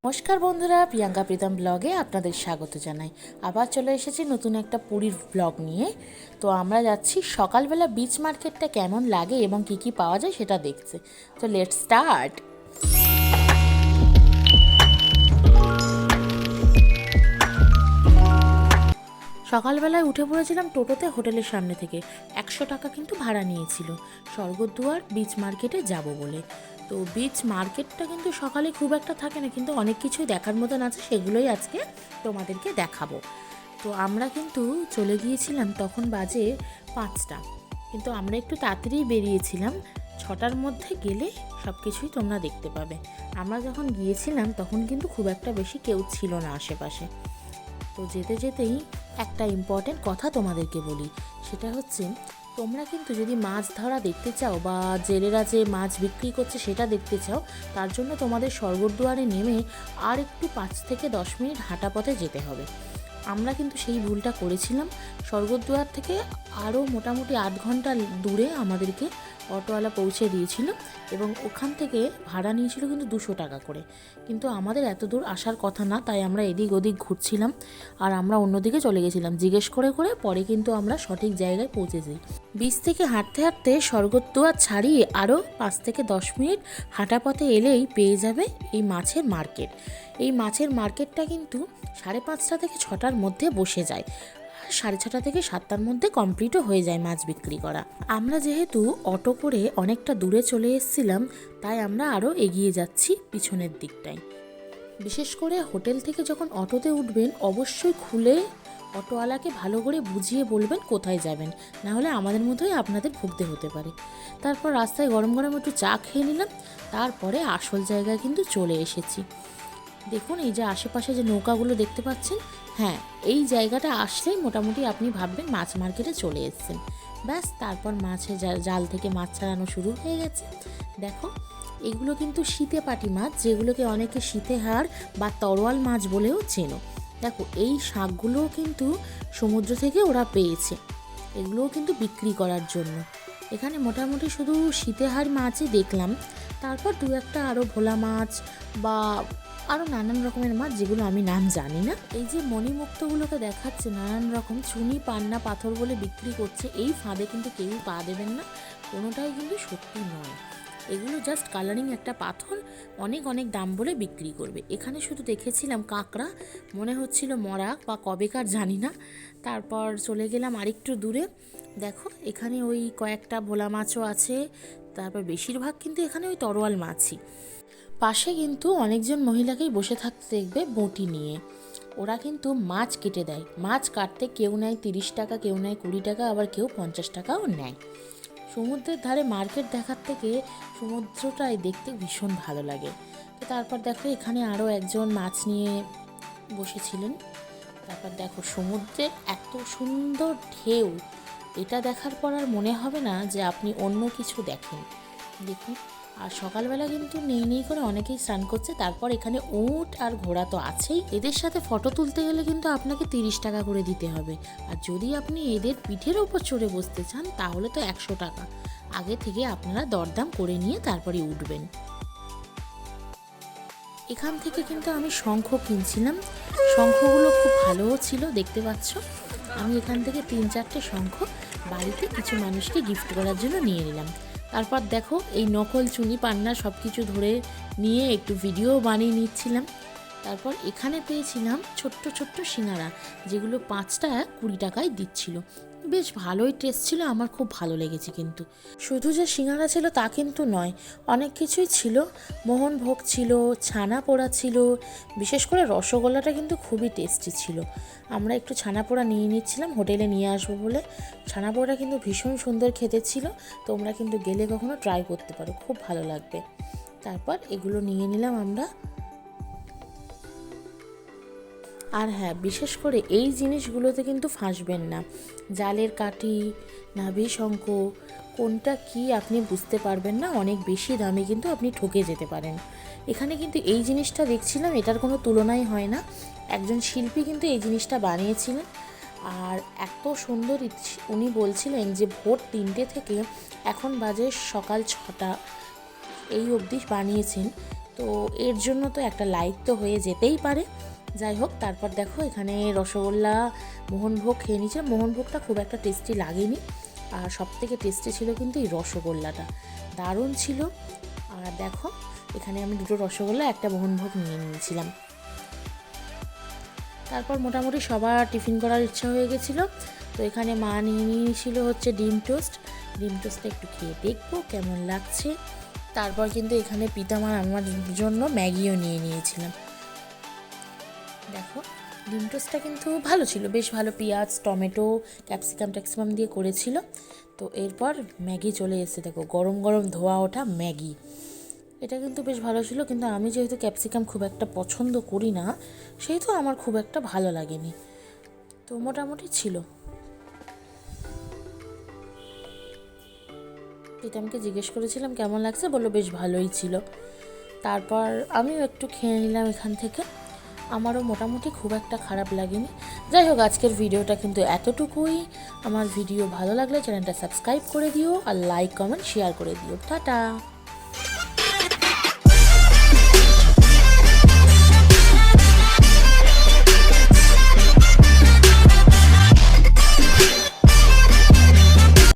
নমস্কার বন্ধুরা, প্রিয়াঙ্কা প্রীতম ব্লগে আপনাদের স্বাগত জানাই। আবার চলে এসেছি নতুন একটা পুরীর ব্লগ নিয়ে। তো আমরা যাচ্ছি সকালবেলা বিচ মার্কেটটা কেমন লাগে এবং কি কি পাওয়া যায় সেটা দেখতে। তো লেটস স্টার্ট। সকালবেলায় উঠে পড়েছিলাম টোটোতে হোটেলের সামনে থেকে। 100 টাকা কিন্তু ভাড়া নিয়েছিল স্বর্গদুয়ার বিচ মার্কেটে যাব বলে। তো বিচ মার্কেটটা কিন্তু সকালে খুব একটা থাকে না, কিন্তু অনেক কিছুই দেখার মতন আছে, সেগুলোই আজকে তোমাদেরকে দেখাবো। তো আমরা কিন্তু চলে গিয়েছিলাম, তখন বাজে 5টা, কিন্তু আমরা একটু তাড়াতাড়ি বেরিয়েছিলাম। 6টার মধ্যে গেলে সব কিছুই তোমরা দেখতে পাবে। আমরা যখন গিয়েছিলাম তখন কিন্তু খুব একটা বেশি কেউ ছিল না আশেপাশে। তো যেতে যেতেই একটা ইম্পর্টেন্ট কথা তোমাদেরকে বলি, সেটা হচ্ছে তোমরা কিন্তু যদি মাছ ধরা দেখতে চাও বা জেলেরা যে মাছ বিক্রি করছে সেটা দেখতে চাও, তার জন্য তোমাদের স্বর্গদুয়ারে নেমে আর একটু 5 থেকে 10 মিনিট হাঁটা পথে যেতে হবে। আমরা কিন্তু সেই ভুলটা করেছিলাম। স্বর্গদুয়ার থেকে আরও মোটামুটি 8 ঘন্টা দূরে আমাদেরকে অটোওয়ালা পৌঁছে দিয়েছিল এবং ওখান থেকে ভাড়া নিয়েছিল কিন্তু 200 টাকা করে। কিন্তু আমাদের এত দূর আসার কথা না, তাই আমরা এদিক ওদিক ঘুরছিলাম আর আমরা অন্যদিকে চলে গেছিলাম জিজ্ঞেস করে করে। পরে কিন্তু আমরা সঠিক জায়গায় পৌঁছে যাই। বিচ থেকে হাঁটতে হাঁটতে স্বর্গদুয়ার ছাড়িয়ে আরও 5 থেকে 10 মিনিট হাঁটা পথে এলেই পেয়ে যাবে এই মাছের মার্কেট। এই মাছের মার্কেটটা কিন্তু 5:30 থেকে 6টার মধ্যে বসে যায়, 6:30 থেকে 7টার মধ্যে কমপ্লিটও হয়ে যায় মাছ বিক্রি করা। আমরা যেহেতু অটো করে অনেকটা দূরে চলে এসেছিলাম, তাই আমরা আরও এগিয়ে যাচ্ছি পিছনের দিকটায়। বিশেষ করে হোটেল থেকে যখন অটোতে উঠবেন, অবশ্যই খুলে অটোওয়ালাকে ভালো করে বুঝিয়ে বলবেন কোথায় যাবেন, না হলে আমাদের মতোই আপনাদের ভুগতে হতে পারে। তারপর রাস্তায় গরম গরম একটু চা খেয়ে নিলাম। তারপরে আসল জায়গায় কিন্তু চলে এসেছি। দেখুন এই যে আশেপাশে যে নৌকাগুলো দেখতে পাচ্ছেন, হ্যাঁ, এই জায়গাটা আসলেই মোটামুটি আপনি ভাববেন মাছ মার্কেটে চলে এসেছেন। ব্যাস, তারপর মাছের জাল থেকে মাছ ছাড়ানো শুরু হয়ে গেছে। দেখো, এগুলো কিন্তু শীতে পাটি মাছ, যেগুলোকে অনেকে শীতে হাড় বা তরোয়াল মাছ বলেও চেনো। দেখো, এই শাকগুলোও কিন্তু সমুদ্র থেকে ওরা পেয়েছে, এগুলোও কিন্তু বিক্রি করার জন্য। এখানে মোটামুটি শুধু শীতেহাড় মাছই দেখলাম, তারপর দু একটা আরও ভোলা মাছ বা আরও নানান রকমের মাছ, যেগুলো আমি নাম জানি না। এই যে মণিমুক্তগুলোকে দেখাচ্ছে নানান রকম চুনি পান্না পাথর বলে বিক্রি করছে, এই ফাঁদে কিন্তু কেউ পা দেবেন না, কোনোটাই কিন্তু সত্যি নয়। এগুলো জাস্ট কালারিং একটা পাথর, অনেক অনেক দাম বলে বিক্রি করবে। এখানে শুধু দেখেছিলাম কাঁকড়া, মনে হচ্ছিল মরা বা কবেকার জানি না। তারপর চলে গেলাম আরেকটু দূরে। দেখো, এখানে ওই কয়েকটা ভোলা মাছও আছে, তারপর বেশিরভাগ কিন্তু এখানে ওই তরোয়াল মাছই। পাশে কিন্তু অনেকজন মহিলাকেই বসে থাকতে দেখবে বঁটি নিয়ে। ওরা কিন্তু মাছ কেটে দেয়। মাছ কাটতে কেউ নেয় 30 টাকা, কেউ নেয় 20 টাকা, আবার কেউ 50 টাকাও নেয়। সমুদ্রের ধারে মার্কেট দেখার থেকে সমুদ্রটাই দেখতে ভীষণ ভালো লাগে। তো তারপর দেখো এখানে আরও একজন মাছ নিয়ে বসেছিলেন। তারপর দেখো সমুদ্রের এত সুন্দর ঢেউ, এটা দেখার পর আর মনে হবে না যে আপনি অন্য কিছু দেখেন। দেখুন, আর সকালবেলা কিন্তু নেই নেই করে অনেকেই স্নান করছে। তারপর এখানে উট আর ঘোড়া তো আছেই, এদের সাথে ফটো তুলতে গেলে কিন্তু আপনাকে 30 টাকা করে দিতে হবে। আর যদি আপনি এদের পিঠের ওপর চড়ে বসতে চান তাহলে তো 100 টাকা। আগে থেকে আপনারা দরদাম করে নিয়ে তারপরে উঠবেন। এখান থেকে কিন্তু আমি শঙ্খ কিনছিলাম। শঙ্খগুলো খুব ভালোও ছিল, দেখতে পাচ্ছ। আমি এখান থেকে 3-4টে শঙ্খ বাড়িতে কিছু মানুষকে গিফট করার জন্য নিয়ে নিলাম। তারপর দেখো এই নকল চুনি পান্না সব কিছু ধরে নিয়ে একটু ভিডিও বানিয়ে নিচ্ছিলাম। তারপর এখানে পেয়েছিলাম ছোট্ট ছোট্ট সিঙ্গারা, যেগুলো 5টা 20 টাকায় দিচ্ছিল। বেশ ভালোই টেস্ট ছিল, আমার খুব ভালো লেগেছে। কিন্তু শুধু যে সিঙ্গারা ছিল তা কিন্তু নয়, অনেক কিছুই ছিল। মোহনভোগ ছিল, ছানা পোড়া ছিল, বিশেষ করে রসগোল্লাটা কিন্তু খুবই টেস্টি ছিল। আমরা একটু ছানা পোড়া নিয়ে নিচ্ছিলাম হোটেলে নিয়ে আসবো বলে। ছানা পোড়া কিন্তু ভীষণ সুন্দর খেতে ছিল, তোমরা কিন্তু গেলে কখনো ট্রাই করতে পারো, খুব ভালো লাগবে। তারপর এগুলো নিয়ে নিলাম আমরা। আর হ্যাঁ, বিশেষ করে এই জিনিসগুলোতে কিন্তু ফাঁসবেন না। জালের কাঠি, নাভি শঙ্খ, কোনটা কি আপনি বুঝতে পারবেন না, অনেক বেশি দামে কিন্তু আপনি ঠকে যেতে পারেন। এখানে কিন্তু এই জিনিসটা দেখছিলাম, এটার কোনো তুলনাই হয় না। একজন শিল্পী কিন্তু এই জিনিসটা বানিয়েছিলেন, আর এত সুন্দর উনি বলছিলেন যে ভোর 3টে থেকে এখন বাজে সকাল 6টা, এই অবধি বানিয়েছেন। তো এর জন্য তো একটা লাইক তো হয়ে যেতেই পারে। যাই হোক, তারপর দেখো এখানে রসগোল্লা মোহনভোগ খেয়ে নিয়েছে। মোহনভোগটা খুব একটা টেস্টি লাগেনি, আর সবথেকে টেস্টি ছিল কিন্তু এই রসগোল্লাটা, দারুণ ছিল। আর দেখো এখানে আমি 2টো রসগোল্লা একটা মোহনভোগ নিয়ে নিয়েছিলাম। তারপর মোটামুটি সবার টিফিন করার ইচ্ছা হয়ে গেছিলো। তো এখানে মা নিয়ে নিয়েছিল হচ্ছে ডিম টোস্ট। ডিম টোস্টটা একটু খেয়ে দেখবো কেমন লাগছে। তারপর কিন্তু এখানে পিতামার আমার জন্য ম্যাগিও নিয়ে নিয়েছিলাম। দেখো ডিম টোস্টটা কিন্তু ভালো ছিল, বেশ ভালো, পেঁয়াজ টমেটো ক্যাপসিকাম দিয়ে করেছিল। তো এরপর ম্যাগি চলে এসেছে, দেখো গরম গরম ধোয়া ওঠা ম্যাগি। এটা কিন্তু বেশ ভালো ছিল, কিন্তু আমি যেহেতু ক্যাপসিকাম খুব একটা পছন্দ করি না, সেহেতু আমার খুব একটা ভালো লাগেনি। তো মোটামুটি ছিল। প্রীতমকে জিজ্ঞেস করেছিলাম কেমন লাগছে, বললো বেশ ভালোই ছিল। তারপর আমিও একটু খেয়ে নিলাম এখান থেকে, আমারও মোটামুটি খুব একটা খারাপ লাগেনি। যাই হোক, আজকের ভিডিওটা কিন্তু এতটুকুই। আমার ভিডিও ভালো লাগলে চ্যানেলটা সাবস্ক্রাইব করে দিও, আর লাইক কমেন্ট শেয়ার করে দিও। টাটা।